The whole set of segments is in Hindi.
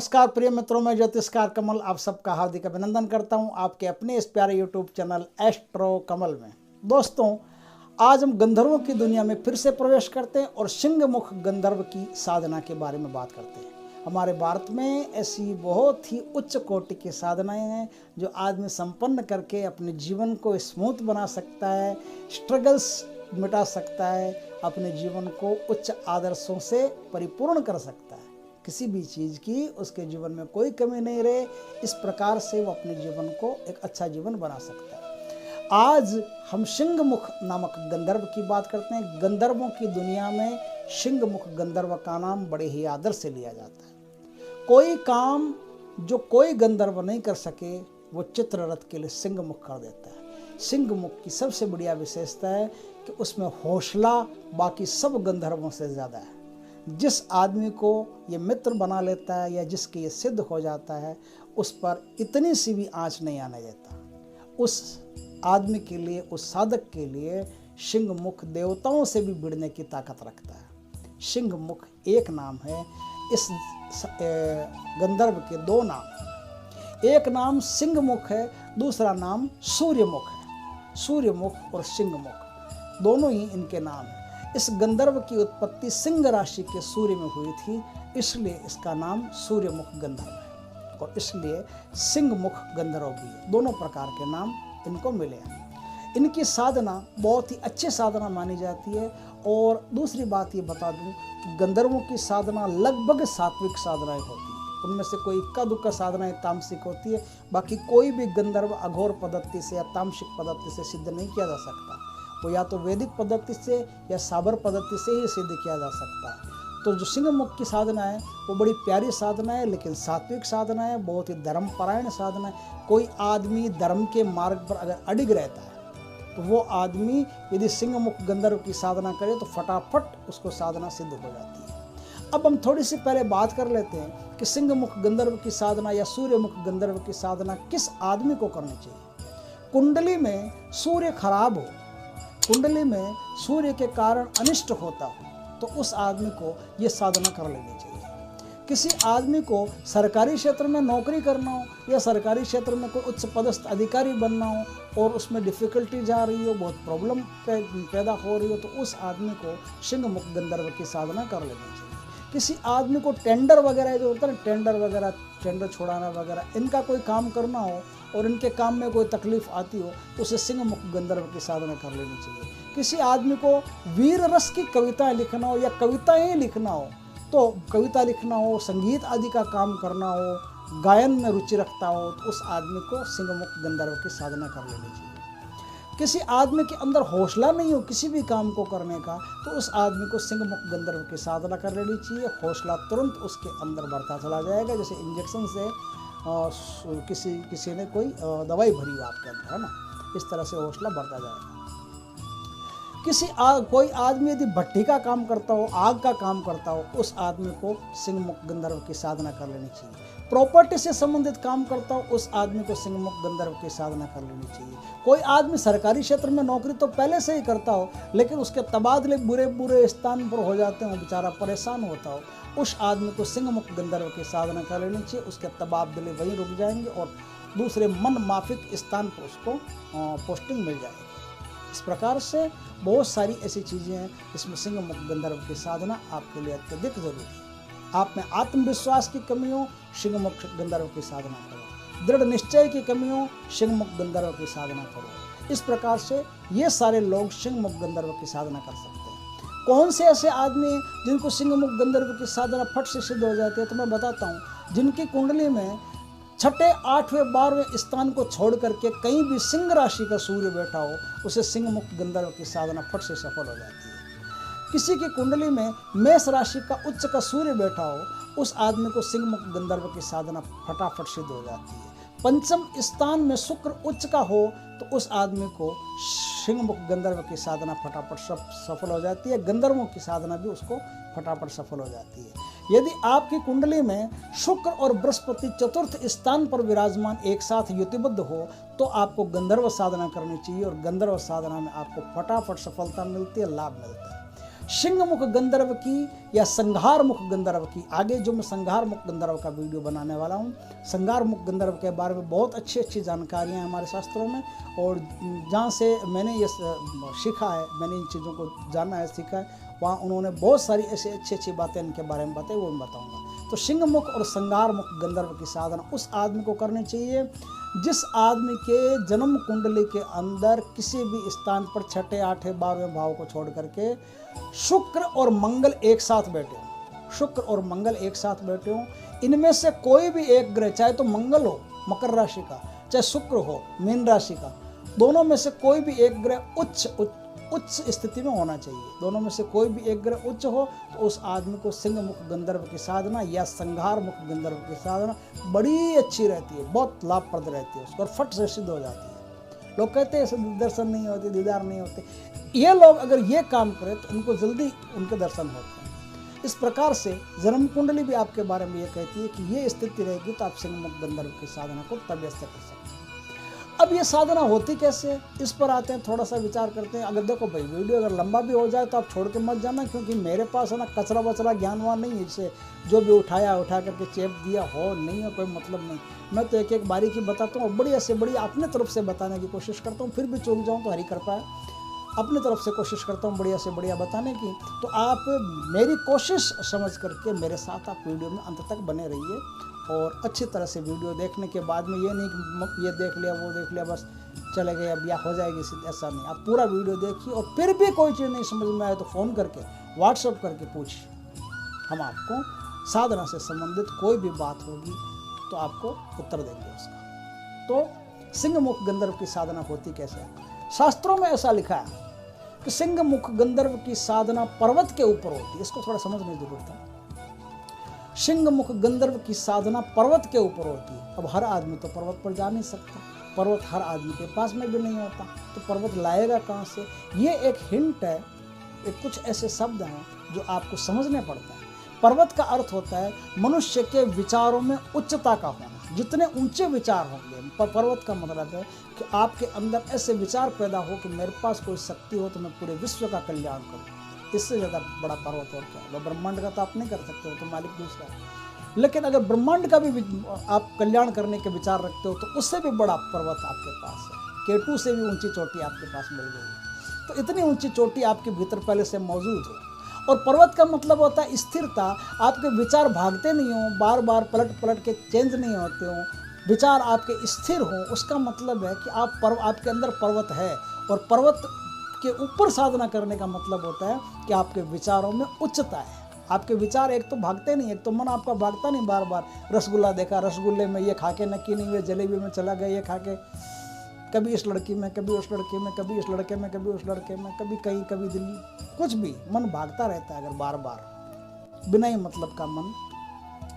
नमस्कार प्रिय मित्रों, मैं ज्योतिषकार कमल आप सबका हार्दिक अभिनंदन करता हूं आपके अपने इस प्यारे यूट्यूब चैनल एस्ट्रो कमल में। दोस्तों, आज हम गंधर्वों की दुनिया में फिर से प्रवेश करते हैं और सिंहमुख गंधर्व की साधना के बारे में बात करते हैं। हमारे भारत में ऐसी बहुत ही उच्च कोटि की साधनाएं हैं जो आदमी संपन्न करके अपने जीवन को स्मूथ बना सकता है, स्ट्रगल्स मिटा सकता है, अपने जीवन को उच्च आदर्शों से परिपूर्ण कर सकता है। किसी भी चीज़ की उसके जीवन में कोई कमी नहीं रहे, इस प्रकार से वो अपने जीवन को एक अच्छा जीवन बना सकता है। आज हम सिंहमुख नामक गंधर्व की बात करते हैं। गंधर्वों की दुनिया में सिंहमुख गंधर्व का नाम बड़े ही आदर से लिया जाता है। कोई काम जो कोई गंधर्व नहीं कर सके वो चित्ररथ के लिए सिंहमुख कर देता है। सिंहमुख की सबसे बढ़िया विशेषता है कि उसमें हौसला बाकी सब गंधर्वों से ज़्यादा है। जिस आदमी को ये मित्र बना लेता है या जिसके ये सिद्ध हो जाता है, उस पर इतनी सी भी आँच नहीं आने देता। उस आदमी के लिए, उस साधक के लिए सिंहमुख देवताओं से भी भिड़ने की ताकत रखता है। सिंहमुख एक नाम है। इस गंधर्व के दो नाम, एक नाम सिंहमुख है, दूसरा नाम सूर्यमुख है। सूर्यमुख और सिंहमुख दोनों ही इनके नाम हैं। इस गंधर्व की उत्पत्ति सिंह राशि के सूर्य में हुई थी, इसलिए इसका नाम सूर्यमुख गंधर्व है और इसलिए सिंहमुख गंधर्व भी है। दोनों प्रकार के नाम इनको मिले हैं। इनकी साधना बहुत ही अच्छी साधना मानी जाती है। और दूसरी बात ये बता दूं कि गंधर्वों की साधना लगभग सात्विक साधनाएं होती है। उनमें से कोई इक्का दुक्का साधनाएं तामसिक होती है। बाकी कोई भी गंधर्व अघोर पद्धति से या तामसिक पद्धति से सिद्ध नहीं किया जा सकता। वो या तो वैदिक पद्धति से या साबर पद्धति से ही सिद्ध किया जा सकता है। तो जो सिंहमुख की साधना है वो बड़ी प्यारी साधना है, लेकिन सात्विक साधना है, बहुत ही धर्मपरायण साधना है। कोई आदमी धर्म के मार्ग पर अगर अडिग रहता है तो वो आदमी यदि सिंहमुख गंधर्व की साधना करे तो फटाफट उसको साधना सिद्ध हो जाती है। अब हम थोड़ी सी पहले बात कर लेते हैं कि सिंहमुख गंधर्व की साधना या सूर्यमुख गंधर्व की साधना किस आदमी को करनी चाहिए। कुंडली में सूर्य खराब हो, कुंडली में सूर्य के कारण अनिष्ट होता हो तो उस आदमी को ये साधना कर लेनी चाहिए। किसी आदमी को सरकारी क्षेत्र में नौकरी करना हो या सरकारी क्षेत्र में कोई उच्च पदस्थ अधिकारी बनना हो और उसमें डिफ़िकल्टी जा रही हो, बहुत प्रॉब्लम पैदा हो रही हो, तो उस आदमी को सिंहमुख गंधर्व की साधना कर लेनी चाहिए। किसी आदमी को टेंडर वगैरह जो होता है ना, टेंडर वगैरह, टेंडर छोड़ाना वगैरह, इनका कोई काम करना हो और इनके काम में कोई तकलीफ आती हो तो उसे सिंहमुख गंधर्व की साधना कर लेनी चाहिए। किसी आदमी को वीर रस की कविताएं लिखना हो या कविताएं लिखना हो, तो कविता लिखना हो, संगीत आदि का काम करना हो, गायन में रुचि रखता हो, तो उस आदमी को सिंहमुख गंधर्व की साधना कर लेनी चाहिए। किसी आदमी के अंदर हौसला नहीं हो किसी भी काम को करने का, तो उस आदमी को सिंहमुख गंधर्व की साधना कर लेनी चाहिए। हौसला तुरंत उसके अंदर बढ़ता चला जाएगा, जैसे इंजेक्शन से किसी ने कोई दवाई भरी हो आपके अंदर, है ना, इस तरह से हौसला बढ़ता जाएगा। कोई आदमी यदि भट्टी का काम करता हो, आग का काम करता हो, उस आदमी को सिंहमुख गंधर्व की साधना कर लेनी चाहिए। प्रॉपर्टी से संबंधित काम करता हो, उस आदमी को सिंहमुख गंधर्व की साधना कर लेनी चाहिए। कोई आदमी सरकारी क्षेत्र में नौकरी तो पहले से ही करता हो, लेकिन उसके तबादले बुरे बुरे स्थान पर हो जाते हैं, बेचारा परेशान होता हो, उस आदमी को सिंहमुख गंधर्व की साधना कर लेनी चाहिए। उसके तबादले वहीं रुक जाएंगे और दूसरे मन माफिक स्थान पर उसको पोस्टिंग मिल जाएगी। इस प्रकार से बहुत सारी ऐसी चीज़ें हैं जिसमें सिंहमुख गंधर्व की साधना आपके लिए अत्यधिक जरूरी है। आप में आत्मविश्वास की कमी हो, सिंहमुख गंधर्व की साधना करो। दृढ़ निश्चय की कमी हो, सिंहमुख गंधर्व की साधना करो। इस प्रकार से ये सारे लोग सिंहमुख गंधर्व की साधना कर सकते हैं। कौन से ऐसे आदमी हैं जिनको सिंहमुख गंधर्व की साधना फट से सिद्ध हो जाती है, तो मैं बताता हूँ। जिनकी कुंडली में छठे, 8वें, 12वें स्थान को छोड़ करके कहीं भी सिंह राशि का सूर्य बैठा हो, उसे सिंहमुख गंधर्व की साधना फट से सफल हो जाती है। किसी की कुंडली में मेष राशि का उच्च का सूर्य बैठा हो, उस आदमी को सिंहमुख गंधर्व की साधना फटाफट सिद्ध हो जाती है। पंचम स्थान में शुक्र उच्च का हो तो उस आदमी को सिंहमुख गंधर्व की साधना फटाफट सफल हो जाती है। गंधर्वों की साधना भी उसको फटाफट सफल हो जाती है। यदि आपकी कुंडली में शुक्र और बृहस्पति चतुर्थ स्थान पर विराजमान एक साथ युतिबद्ध हो तो आपको गंधर्व साधना करनी चाहिए और गंधर्व साधना में आपको फटाफट सफलता मिलती है, लाभ मिलता है। सिंह मुख गंधर्व की या संहार मुख गंधर्व की, आगे जो मैं संहार मुख गंधर्व का वीडियो बनाने वाला हूँ, संहार मुख गंधर्व के बारे में बहुत अच्छी अच्छी जानकारियाँ हैं हमारे शास्त्रों में, और जहाँ से मैंने ये सीखा है, मैंने इन चीज़ों को जाना है, सीखा है, वहाँ उन्होंने बहुत सारी ऐसी अच्छी अच्छी बातें इनके बारे में बताई, वो मैं बताऊँगा। तो सिंह मुख और संहार मुख गंधर्व की साधना उस आदमी को करनी चाहिए जिस आदमी के जन्म कुंडली के अंदर किसी भी स्थान पर 6, 8, 12वें भाव को छोड़ करके शुक्र और मंगल एक साथ बैठे हों, शुक्र और मंगल एक साथ बैठे हों, इनमें से कोई भी एक ग्रह, चाहे तो मंगल हो मकर राशि का, चाहे शुक्र हो मीन राशि का, दोनों में से कोई भी एक ग्रह उच्च स्थिति में होना चाहिए। दोनों में से कोई भी एक ग्रह उच्च हो तो उस आदमी को सिंह मुख गंधर्व की साधना या संहार मुख गंधर्व की साधना बड़ी अच्छी रहती है, बहुत लाभप्रद रहती है, उसको फट से सिद्ध हो जाती है। लोग कहते हैं दर्शन नहीं होते, दीदार नहीं होते, ये लोग अगर ये काम करें तो उनको जल्दी उनके दर्शन होते हैं। इस प्रकार से जन्म कुंडली भी आपके बारे में ये कहती है कि ये स्थिति रहेगी तो आप सिंह मुख गंधर्व की साधना को तबियत से कर सकते हैं। अब ये साधना होती कैसे, इस पर आते हैं, थोड़ा सा विचार करते हैं। अगर देखो भाई वीडियो अगर लंबा भी हो जाए तो आप छोड़ के मत जाना, क्योंकि मेरे पास है ना कचरा वचरा ज्ञानवान नहीं है, जिसे जो भी उठा करके चेप दिया हो नहीं हो कोई मतलब नहीं। मैं तो एक एक बारीकी बताता हूँ और बढ़िया से बढ़िया अपने तरफ से बताने की कोशिश करता हूँ, फिर भी चूक जाऊँ तो हरी कृपा है, अपनी तरफ से कोशिश करता हूँ बढ़िया से बढ़िया बताने की। तो आप मेरी कोशिश समझ करके मेरे साथ आप वीडियो में अंत तक बने रहिए, और अच्छी तरह से वीडियो देखने के बाद में ये नहीं कि ये देख लिया वो देख लिया बस चले गए अब या हो जाएगी सीधी, ऐसा नहीं। आप पूरा वीडियो देखिए और फिर भी कोई चीज़ नहीं समझ में आए तो फ़ोन करके व्हाट्सएप करके पूछिए, हम आपको साधना से संबंधित कोई भी बात होगी तो आपको उत्तर देंगे उसका। तो सिंह मुख गंधर्व की साधना होती कैसे है, शास्त्रों में ऐसा लिखा है कि सिंह मुख गंधर्व की साधना पर्वत के ऊपर होती है। इसको थोड़ा समझने की जरूरत है। सिंह मुख गंधर्व की साधना पर्वत के ऊपर होती है। अब हर आदमी तो पर्वत पर जा नहीं सकता, पर्वत हर आदमी के पास में भी नहीं होता, तो पर्वत लाएगा कहाँ से। ये एक हिंट है, एक कुछ ऐसे शब्द हैं जो आपको समझने पड़ता है। पर्वत का अर्थ होता है मनुष्य के विचारों में उच्चता का होना। जितने ऊंचे विचार होंगे, पर्वत का मतलब है कि आपके अंदर ऐसे विचार पैदा हो कि मेरे पास कोई शक्ति हो तो मैं पूरे विश्व का कल्याण करूँ। इससे ज़्यादा बड़ा पर्वत और क्या है। ब्रह्मांड का तो आप नहीं कर सकते हो, तो मालिक दूसरा है। लेकिन अगर ब्रह्मांड का भी आप कल्याण करने के विचार रखते हो तो उससे भी बड़ा पर्वत आपके पास है। केटू से भी ऊंची चोटी आपके पास मिल गई। तो इतनी ऊंची चोटी आपके भीतर पहले से मौजूद हो। और पर्वत का मतलब होता है स्थिरता। आपके विचार भागते नहीं हो, बार बार पलट के चेंज नहीं होते हो, विचार आपके स्थिर हो। उसका मतलब है कि आपके अंदर पर्वत है। और पर्वत के ऊपर साधना करने का मतलब होता है कि आपके विचारों में उच्चता है। आपके विचार एक तो भागते नहीं, एक तो मन आपका भागता नहीं बार बार। रसगुल्ला देखा, रसगुल्ले में ये खा के नक्की नहीं हुए, जलेबी में चला गया ये खा के, कभी इस लड़की में, कभी उस लड़के में, कभी इस लड़के में, कभी उस लड़के में, कभी कहीं, कभी दिल्ली, कुछ भी मन भागता रहता है। अगर बार बार बिना ही मतलब का मन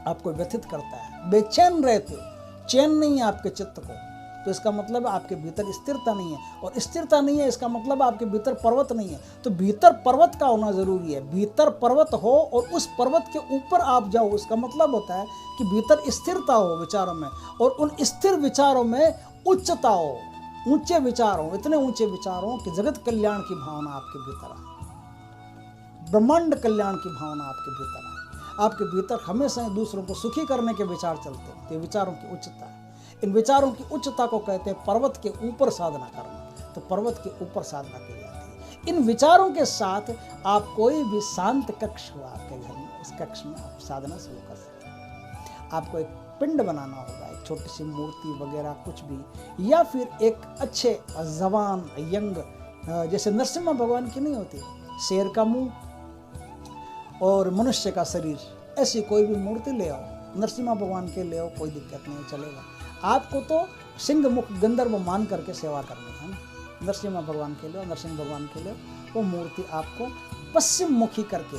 आपको व्यथित करता है, बेचैन रहते हो, चैन नहीं है आपके चित्त को, तो इसका मतलब आपके भीतर स्थिरता नहीं है। और स्थिरता नहीं है इसका मतलब आपके भीतर पर्वत नहीं है। तो भीतर पर्वत का होना जरूरी है। भीतर पर्वत हो और उस पर्वत के ऊपर आप जाओ, उसका मतलब होता है कि भीतर स्थिरता हो विचारों में, और उन स्थिर विचारों में उच्चता हो, ऊंचे विचार हो, इतने ऊंचे विचार हो कि जगत कल्याण की भावना आपके भीतर आए, ब्रह्मांड कल्याण की भावना आपके भीतर आए। आपके भीतर हमेशा दूसरों को सुखी करने के विचार चलते हैं। तो विचारों की उच्चता है। इन विचारों की उच्चता को कहते हैं पर्वत के ऊपर साधना करना। तो पर्वत के ऊपर साधना की जाती है। इन विचारों के साथ आप कोई भी शांत कक्ष हो आपके घर में, उस कक्ष में आप साधना शुरू कर सकते हैं। आपको एक पिंड बनाना होगा, एक छोटी सी मूर्ति वगैरह कुछ भी, या फिर एक अच्छे जवान यंग, जैसे नरसिम्हा भगवान की नहीं होती, शेर का मुंह और मनुष्य का शरीर, ऐसी कोई भी मूर्ति ले आओ, नरसिम्हा भगवान के ले आओ, कोई दिक्कत नहीं, चलेगा। आपको तो सिंह मुख गंधर्व मान करके सेवा करनी है ना। नरसिम्हा भगवान के लिए, नरसिंह भगवान के लिए वो मूर्ति आपको पश्चिम मुखी करके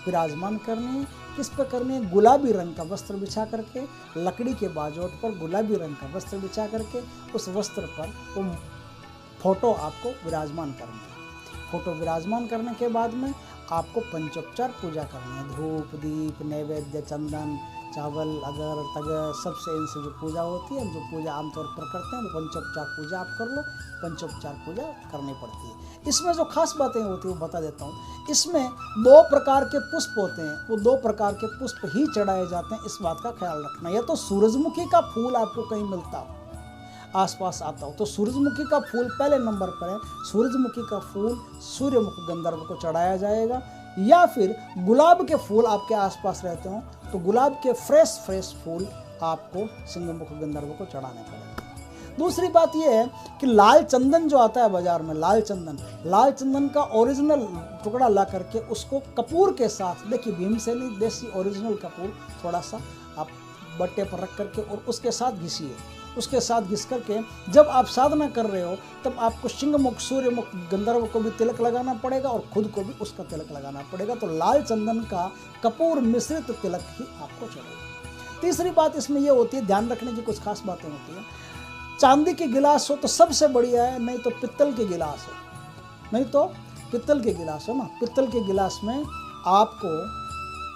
विराजमान करनी है। किस पर करनी है? गुलाबी रंग का वस्त्र बिछा करके, लकड़ी के बाजोट पर गुलाबी रंग का वस्त्र बिछा करके उस वस्त्र पर वो फोटो आपको विराजमान करनी है। फोटो विराजमान करने के बाद में आपको पंचोपचार पूजा करनी है। धूप, दीप, नैवेद्य, चंदन, चावल अगर तगर सबसे इनसे जो पूजा होती है, जो पूजा आमतौर पर करते हैं वो पंचोपचार पूजा आप कर लो। पंचोपचार पूजा करनी पड़ती है। इसमें जो खास बातें होती है वो बता देता हूँ। इसमें 2 प्रकार के पुष्प होते हैं, वो 2 प्रकार के पुष्प ही चढ़ाए जाते हैं, इस बात का ख्याल रखना। या तो सूरजमुखी का फूल आपको कहीं मिलता हो, आसपास आता हो, तो सूरजमुखी का फूल पहले नंबर पर है। सूरजमुखी का फूल सूर्यमुख गंधर्व को चढ़ाया जाएगा। या फिर गुलाब के फूल आपके आसपास रहते हो तो गुलाब के फ्रेश फूल आपको सिंहमुख गंधर्व को चढ़ाने पड़ेंगे। दूसरी बात यह है कि लाल चंदन जो आता है बाजार में, लाल चंदन का ओरिजिनल टुकड़ा ला करके उसको कपूर के साथ, देखिए भीमसेनी देसी ओरिजिनल कपूर थोड़ा सा आप बट्टे पर रख करके और उसके साथ घिसिए। उसके साथ घिस करके जब आप साधना कर रहे हो तब आपको सिंहमुख सूर्यमुख गंधर्व को भी तिलक लगाना पड़ेगा और खुद को भी उसका तिलक लगाना पड़ेगा। तो लाल चंदन का कपूर मिश्रित तिलक ही आपको चढ़ेगा। तीसरी बात इसमें यह होती है, ध्यान रखने की कुछ खास बातें होती हैं। चांदी के गिलास हो तो सबसे बढ़िया है, नहीं तो पित्तल के गिलास हो, नहीं तो पित्तल के गिलास हो ना। पित्तल के गिलास में आपको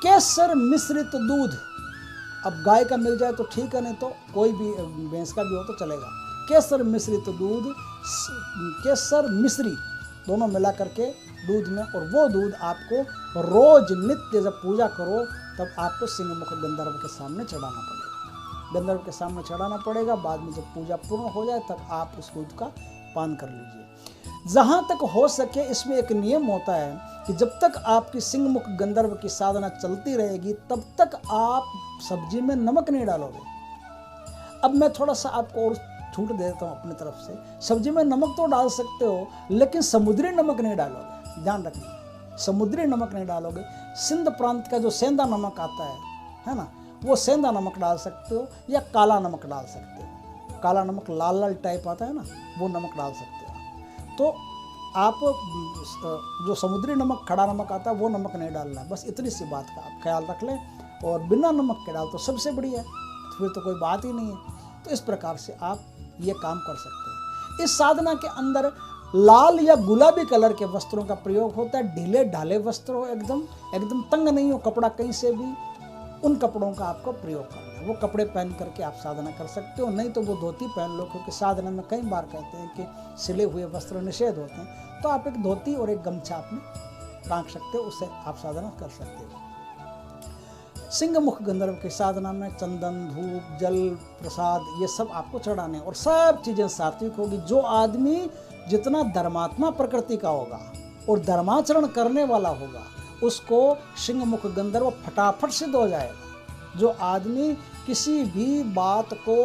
केसर मिश्रित दूध, अब गाय का मिल जाए तो ठीक है, नहीं तो कोई भी भैंस का भी हो तो चलेगा। केसर मिश्रित दूध, केसर मिश्री दोनों मिला करके दूध में, और वो दूध आपको रोज नित्य जब पूजा करो तब आपको सिंहमुख गंधर्व के सामने चढ़ाना पड़ेगा। गंधर्व के सामने चढ़ाना पड़ेगा। बाद में जब पूजा पूर्ण हो जाए तब आप उस दूध का पान कर लीजिए। जहाँ तक हो सके इसमें एक नियम होता है कि जब तक आपकी सिंहमुख गंधर्व की साधना चलती रहेगी तब तक आप सब्जी में नमक नहीं डालोगे। अब मैं थोड़ा सा आपको और छूट देता हूँ अपनी तरफ से। सब्जी में नमक तो डाल सकते हो लेकिन समुद्री नमक नहीं डालोगे, ध्यान रखना, समुद्री नमक नहीं डालोगे। सिंध प्रांत का जो सेंधा नमक आता है ना, वो सेंधा नमक डाल सकते हो या काला नमक डाल सकते हो। काला नमक लाल लाल टाइप आता है ना, वो नमक डाल सकते हो। तो आप जो समुद्री नमक खड़ा नमक आता है वो नमक नहीं डालना है। बस इतनी सी बात का आप ख्याल रख लें, और बिना नमक के डाल तो सबसे बढ़िया है, तो फिर तो कोई बात ही नहीं है। तो इस प्रकार से आप ये काम कर सकते हैं। इस साधना के अंदर लाल या गुलाबी कलर के वस्त्रों का प्रयोग होता है। ढीले ढाले वस्त्र हो, एकदम तंग नहीं हो कपड़ा कहीं से भी, उन कपड़ों का आपको प्रयोग करना है। वो कपड़े पहन करके आप साधना कर सकते हो, नहीं तो वो धोती पहन लो, क्योंकि साधना में कई बार कहते हैं कि सिले हुए वस्त्र निषेध होते हैं। तो आप एक धोती और एक गमछा अपने टांग सकते हो, उससे आप साधना कर सकते हो। सिंहमुख गंधर्व की साधना में चंदन, धूप, जल, प्रसाद ये सब आपको चढ़ाने, और सब चीज़ें सात्विक होगी। जो आदमी जितना धर्मात्मा प्रकृति का होगा और धर्माचरण करने वाला होगा उसको सिंहमुख गंधर्व फटाफट सिद्ध हो जाएगा। जो आदमी किसी भी बात को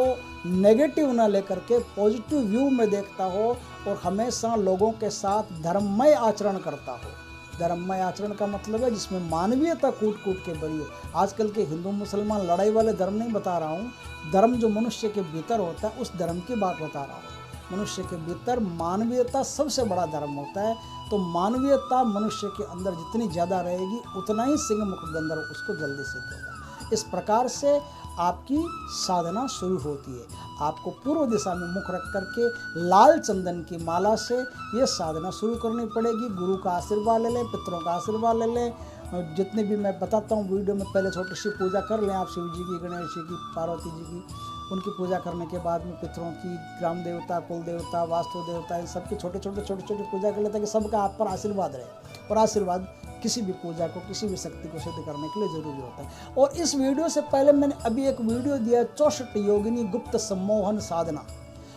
नेगेटिव ना लेकर के पॉजिटिव व्यू में देखता हो और हमेशा लोगों के साथ धर्ममय आचरण करता हो। धर्ममय आचरण का मतलब है जिसमें मानवीयता कूट कूट के भरी हो। आजकल के हिंदू मुसलमान लड़ाई वाले धर्म नहीं बता रहा हूँ, धर्म जो मनुष्य के भीतर होता है उस धर्म की बात बता रहा हूँ। मनुष्य के भीतर मानवीयता सबसे बड़ा धर्म होता है। तो मानवीयता मनुष्य के अंदर जितनी ज़्यादा रहेगी उतना ही सिंहमुख गंधर्व उसको जल्दी सिद्ध होगा। इस प्रकार से आपकी साधना शुरू होती है। आपको पूर्व दिशा में मुख रख करके लाल चंदन की माला से ये साधना शुरू करनी पड़ेगी। गुरु का आशीर्वाद ले लें, पितरों का आशीर्वाद ले लें। जितने भी मैं बताता हूँ वीडियो में, पहले छोटी सी पूजा कर लें आप शिव जी की, गणेश जी की, पार्वती जी की। उनकी पूजा करने के बाद में पितरों की, ग्राम देवता, कुल देवता, वास्तु देवता, इन सबकी छोटे छोटे पूजा कर लेते हैं कि सबका आप पर आशीर्वाद रहे। और आशीर्वाद किसी भी पूजा को, किसी भी शक्ति को सिद्ध करने के लिए जरूरी होता है। और इस वीडियो से पहले मैंने अभी एक वीडियो दिया 64 योगिनी गुप्त सम्मोहन साधना,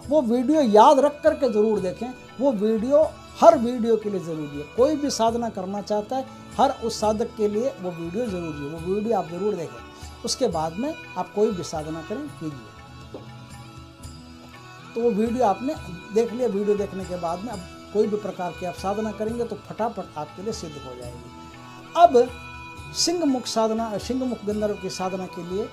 वो वीडियो याद रख करके जरूर देखें। वो वीडियो हर वीडियो के लिए ज़रूरी है। कोई भी साधना करना चाहता है, हर उस साधक के लिए वो वीडियो ज़रूरी है। वो वीडियो आप ज़रूर देखें, उसके बाद में आप कोई भी साधना करें कीजिए। तो वो वीडियो आपने देख लिया, वीडियो देखने के बाद में अब कोई भी प्रकार की आप साधना करेंगे तो फटाफट आपके लिए सिद्ध हो जाएगी। अब सिंहमुख गंधर्व की साधना के लिए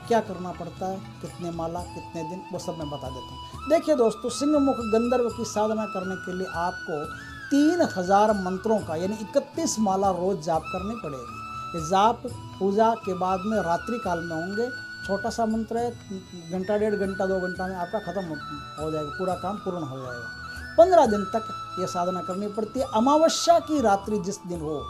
क्या करना पड़ता है, कितने माला, कितने दिन, वो सब मैं बता देता हूँ। देखिए दोस्तों, सिंहमुख गंधर्व की साधना करने के लिए आपको 3000 मंत्रों का यानी 31 माला रोज जाप करनी पड़ेगी। ये जाप पूजा के बाद में रात्रि काल में होंगे। छोटा सा मंत्र है, घंटा, 1.5 घंटा, 2 घंटा में आपका खत्म हो जाएगा, पूरा काम पूर्ण हो जाएगा। 15 दिन तक ये साधना करनी पड़ती है। अमावस्या की रात्रि जिस दिन हो,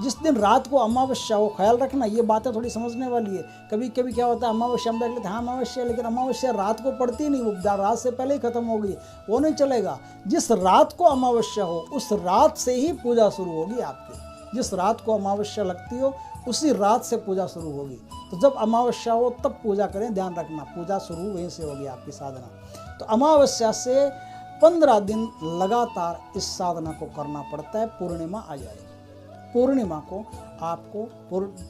जिस दिन रात को अमावस्या हो, ख्याल रखना, ये बातें थोड़ी समझने वाली है। कभी कभी क्या होता है, अमावस्या हम देख लेते हैं, हाँ अमावस्या, लेकिन अमावस्या रात को पड़ती नहीं, वो रात से पहले ही खत्म हो गई, वो नहीं चलेगा। जिस रात को अमावस्या हो उस रात से ही पूजा शुरू होगी आपकी। जिस रात को अमावस्या लगती हो उसी रात से पूजा शुरू होगी। तो जब अमावस्या हो तब पूजा करें, ध्यान रखना, पूजा शुरू वहीं से होगी आपकी साधना। तो अमावस्या से 15 दिन लगातार इस साधना को करना पड़ता है। पूर्णिमा आ जाएगी, पूर्णिमा को आपको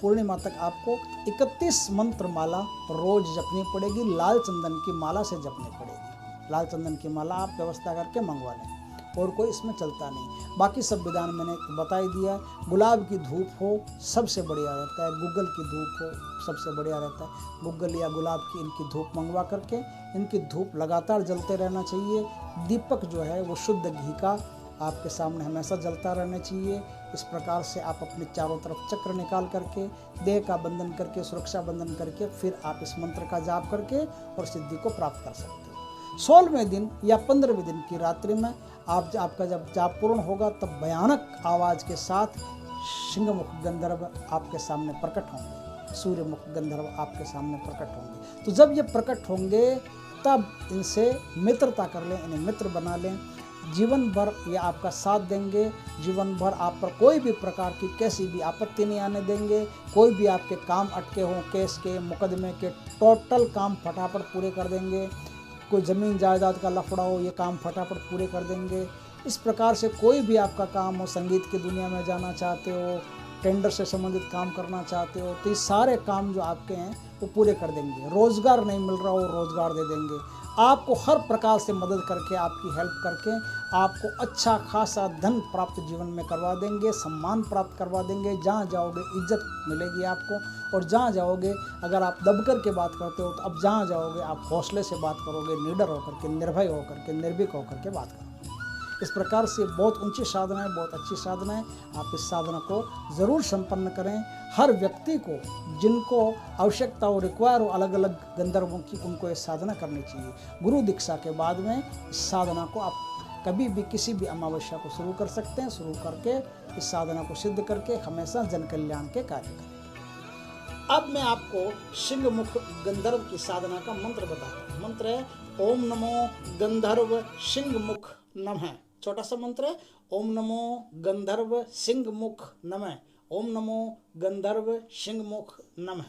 पूर्णिमा तक आपको 31 मंत्र माला रोज जपनी पड़ेगी। लाल चंदन की माला से जपनी पड़ेगी। लाल चंदन की माला आप व्यवस्था करके मंगवा लें, और कोई इसमें चलता नहीं। बाकी सब विधान मैंने बता ही दिया। गुलाब की धूप हो सबसे बढ़िया रहता है, गूगल की धूप हो सबसे बढ़िया रहता है। गूगल या गुलाब की इनकी धूप मंगवा करके इनकी धूप लगातार जलते रहना चाहिए। दीपक जो है वो शुद्ध घी का आपके सामने हमेशा जलता रहना चाहिए। इस प्रकार से आप अपने चारों तरफ चक्र निकाल करके, देह का बंधन करके, सुरक्षा बंधन करके, फिर आप इस मंत्र का जाप करके और सिद्धि को प्राप्त कर सकते हो। 16वें दिन या 15वें दिन की रात्रि में आपका जब जाप पूर्ण होगा तब भयानक आवाज के साथ सिंहमुख गंधर्व आपके सामने प्रकट होंगे, सूर्यमुख गंधर्व आपके सामने प्रकट होंगे। तो जब ये प्रकट होंगे तब इनसे मित्रता कर लें, इन्हें मित्र बना लें। जीवन भर ये आपका साथ देंगे, जीवन भर आप पर कोई भी प्रकार की कैसी भी आपत्ति नहीं आने देंगे। कोई भी आपके काम अटके हों, केस के, मुकदमे के, टोटल काम फटाफट पूरे कर देंगे। कोई ज़मीन जायदाद का लफड़ा हो, ये काम फटाफट पूरे कर देंगे। इस प्रकार से कोई भी आपका काम हो, संगीत की दुनिया में जाना चाहते हो, टेंडर से संबंधित काम करना चाहते हो, तो ये सारे काम जो आपके हैं वो पूरे कर देंगे। रोज़गार नहीं मिल रहा हो, रोज़गार दे देंगे। आपको हर प्रकार से मदद करके, आपकी हेल्प करके आपको अच्छा खासा धन प्राप्त जीवन में करवा देंगे, सम्मान प्राप्त करवा देंगे। जहाँ जाओगे इज्जत मिलेगी आपको, और जहाँ जाओगे अगर आप दबकर के बात करते हो तो अब जहाँ जाओगे आप हौसले से बात करोगे, निडर होकर के, निर्भय होकर के, निर्भीक होकर के बात करोगे। इस प्रकार से बहुत ऊंची साधना है, बहुत अच्छी साधना है। आप इस साधना को ज़रूर संपन्न करें। हर व्यक्ति को जिनको आवश्यकता हो, रिक्वायर हो अलग अलग गंधर्वों की, उनको ये साधना करनी चाहिए। गुरु दीक्षा के बाद में इस साधना को आप कभी भी किसी भी अमावस्या को शुरू कर सकते हैं। शुरू करके इस साधना को सिद्ध करके हमेशा जन कल्याण के कार्य करें। अब मैं आपको सिंहमुख गंधर्व की साधना का मंत्र बताता हूँ। मंत्र है ओम नमो गंधर्व सिंहमुख नमः। छोटा सा मंत्र है, ओम नमो गंधर्व सिंहमुख नमः। ओम नमो गंधर्व सिंहमुख नमः।